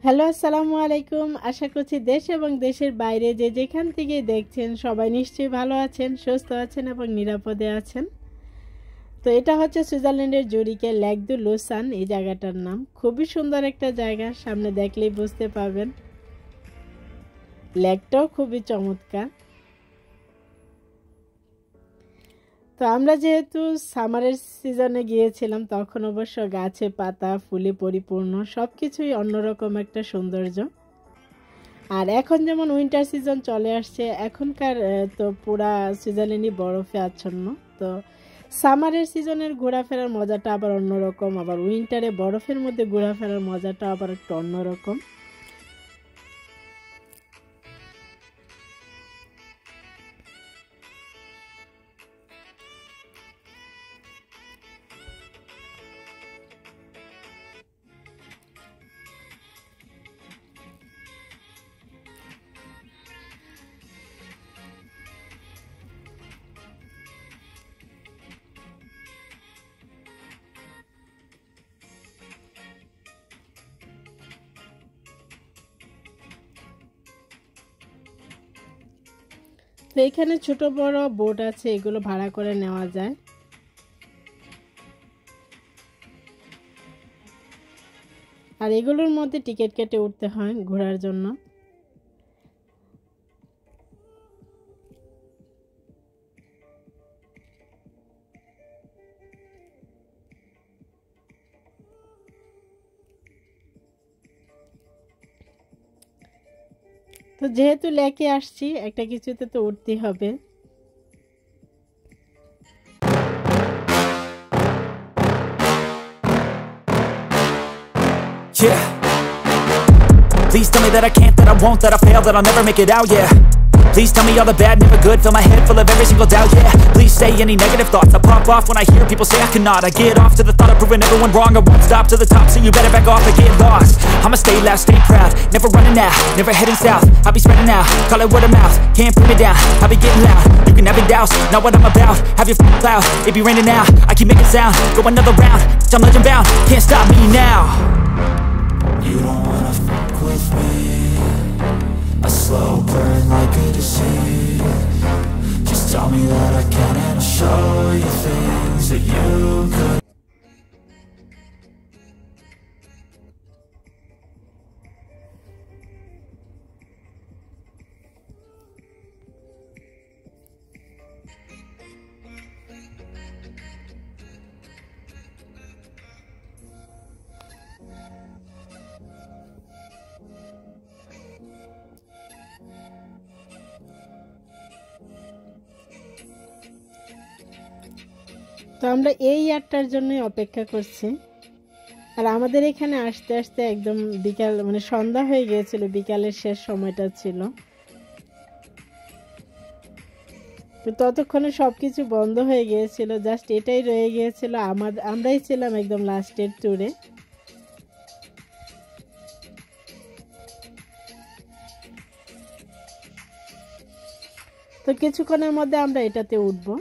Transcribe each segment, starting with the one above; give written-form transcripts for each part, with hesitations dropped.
Hello, আসসালামু আলাইকুম। আশা করছি দেশ এবং দেশের বাইরে যে যেখান থেকে দেখছেন সবাই নিশ্চয়ই ভালো আছেন, সুস্থ আছেন এবং নিরাপদে আছেন। তো এটা হচ্ছে সুইজারল্যান্ডের জুরিকের লেক দু লুসান। এই জায়গাটার নাম খুবই সুন্দর একটা জায়গা, সামনে দেখলেই বুঝতে পারবেন। লেকটাও খুবই চমৎকার। তো আমরা যেহেতু সামারের সিজনে গিয়েছিলাম, তখন অবশ্য গাছে পাতা ফুলে পরিপূর্ণ, সব কিছুই অন্যরকম একটা সৌন্দর্য। আর এখন যেমন উইন্টার সিজন চলে আসছে, এখনকার তো পুরা সুইজারল্যান্ডই বরফে আচ্ছন্ন। তো সামারের সিজনের ঘোরাফেরার মজাটা আবার অন্যরকম, আবার উইন্টারে বরফের মধ্যে ঘোরাফেরার মজাটা আবার একটু অন্যরকম। তো এখানে ছোট বড় বোট আছে, এগুলো ভাড়া করে নেওয়া যায়। আর এগুলোর মধ্যে টিকিট কেটে উঠতে হয় ঘোরার জন্য। তো যেহেতু লেকে আসছি, একটা কিছুতে তো উঠতেই হবে। Yeah. Please tell me that I can't, that I won't, that I fail, that I'll never make it out, yeah. Please tell me all the bad, never good, fill my head full of every single doubt, yeah. Please say any negative thoughts, I pop off when I hear people say I cannot. I get off to the thought of proving everyone wrong, I won't stop to the top, so you better back off and get lost. I'ma stay loud, stay proud, never running out, never heading south. I'll be spreading out, call it word of mouth, can't put me down, I'll be getting loud. You can have it douse, not what I'm about, have your cloud, it be raining now. I keep making sound, go another round, I'm legend bound, can't stop me now. You don't wanna fuck with me, a slow burn like a disease. Just tell me that I can and I'll show you things that you could. তো আমরা এই ইয়ারটার জন্যই অপেক্ষা করছি। আর আমাদের এখানে আসতে আসতে একদম বিকাল, মানে সন্ধ্যা হয়ে গিয়েছিল, বিকালের শেষ সময়টা ছিল। তো ততক্ষণে সবকিছু বন্ধ হয়ে গিয়েছিল, জাস্ট এটাই রয়ে গিয়েছিল, আমরাই ছিলাম একদম লাস্টের ট্যুরে। তো কিছুক্ষণের মধ্যে আমরা এটাতে উঠবো।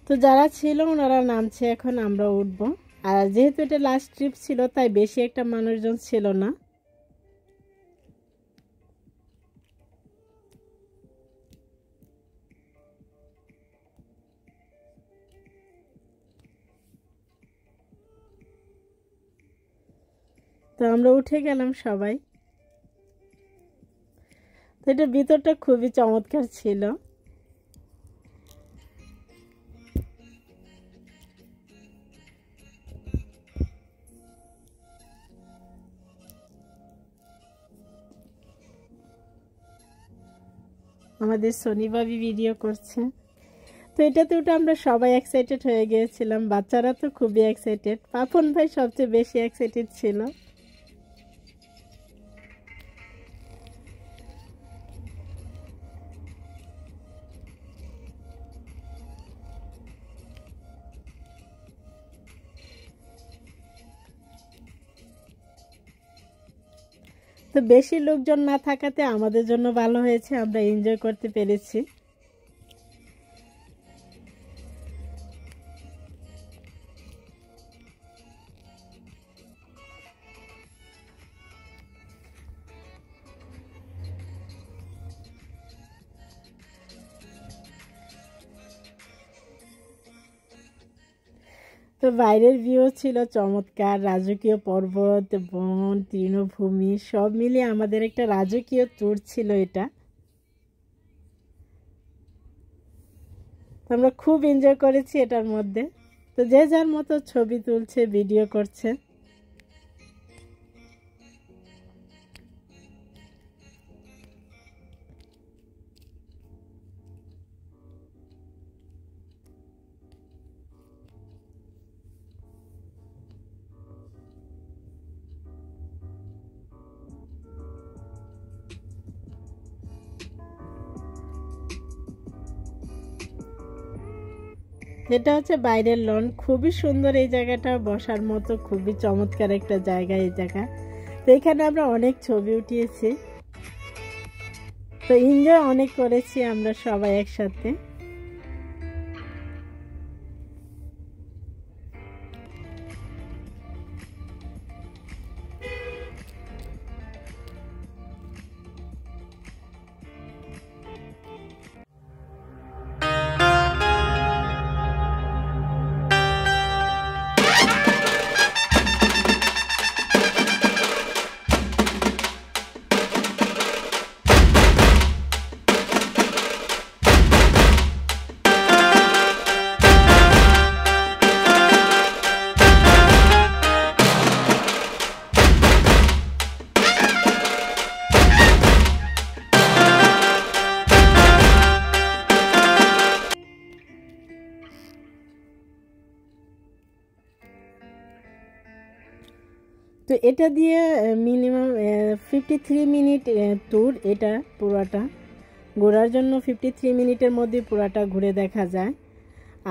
তো যারা ছিল ওনারা নামছে, এখন আমরা উঠবো। আর যেহেতু এটা লাস্ট ট্রিপ ছিল, তাই বেশি একটা মানুষজন ছিল না। তো আমরা উঠে গেলাম সবাই। তো এটা ভিতরটা খুবই চমৎকার ছিল। আমাদের সোনি ভাবি ভিডিও করছে। তো এটাতে ওটা আমরা সবাই এক্সাইটেড হয়ে গিয়েছিলাম, বাচ্চারা তো খুবই এক্সাইটেড, পাপন ভাই সবচেয়ে বেশি এক্সাইটেড ছিল। তো বেশি লোকজন না থাকাতে আমাদের জন্য ভালো হয়েছে, আমরা এনজয় করতে পেরেছি। তো বাইরের ভিউ ছিল চমৎকার, রাজকীয় পর্বত, বন, তৃণভূমি সব মিলিয়ে আমাদের একটা রাজকীয় ট্যুর ছিল এটা। আমরা খুব এনজয় করেছি এটার মধ্যে। তো যে যার মতো ছবি তুলছে, ভিডিও করছে। এটা হচ্ছে বাইরের লন, খুবই সুন্দর এই জায়গাটা, বসার মতো খুবই চমৎকার একটা জায়গা এই জায়গা। তো এখানে আমরা অনেক ছবি উঠিয়েছি, তো এনজয় অনেক করেছি আমরা সবাই একসাথে। তো এটা দিয়ে মিনিমাম 53 মিনিট ট্যুর, এটা পুরাটা ঘোরার জন্য 53 মিনিটের মধ্যে পুরাটা ঘুরে দেখা যায়।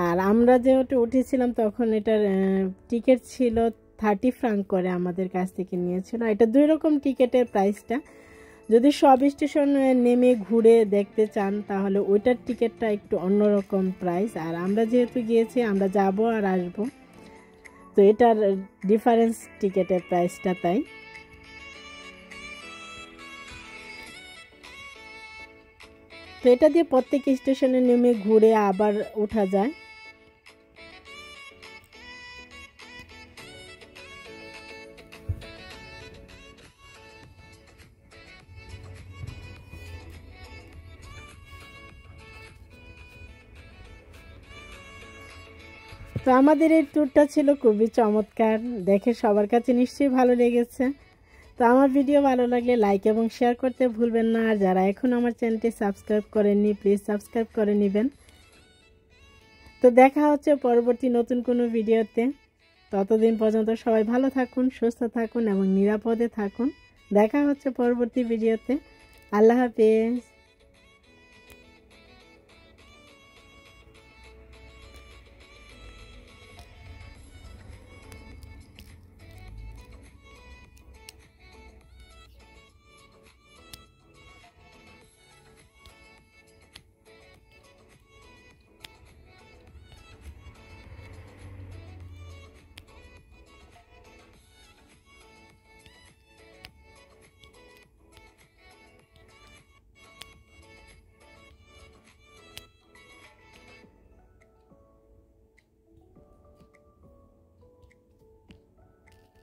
আর আমরা যেহেতু উঠেছিলাম তখন এটার টিকিট ছিল 30 ফ্রাঙ্ক করে আমাদের কাছ থেকে নিয়েছিল। এটা দুই রকম টিকিটের প্রাইসটা, যদি সব স্টেশন নেমে ঘুরে দেখতে চান তাহলে ওইটার টিকিটটা একটু অন্যরকম প্রাইস। আর আমরা যেহেতু গিয়েছি আমরা যাব আর আসবো, তো এটার ডিফারেন্স টিকিটের প্রাইসটা তাই। তো এটা দিয়ে প্রত্যেক স্টেশনে নেমে ঘুরে আবার ওঠা যায়। তো আমাদের এই ট্যুরটা ছিল খুবই চমৎকার, দেখে সবার কাছে নিশ্চয়ই ভালো লেগেছে। তো আমার ভিডিও ভালো লাগলে লাইক এবং শেয়ার করতে ভুলবেন না। আর যারা এখন আমার চ্যানেলটি সাবস্ক্রাইব করেননি প্লিজ সাবস্ক্রাইব করে নেবেন। তো দেখা হচ্ছে পরবর্তী নতুন কোনো ভিডিওতে। ততদিন পর্যন্ত সবাই ভালো থাকুন, সুস্থ থাকুন এবং নিরাপদে থাকুন। দেখা হচ্ছে পরবর্তী ভিডিওতে। আল্লাহ হাফেজ।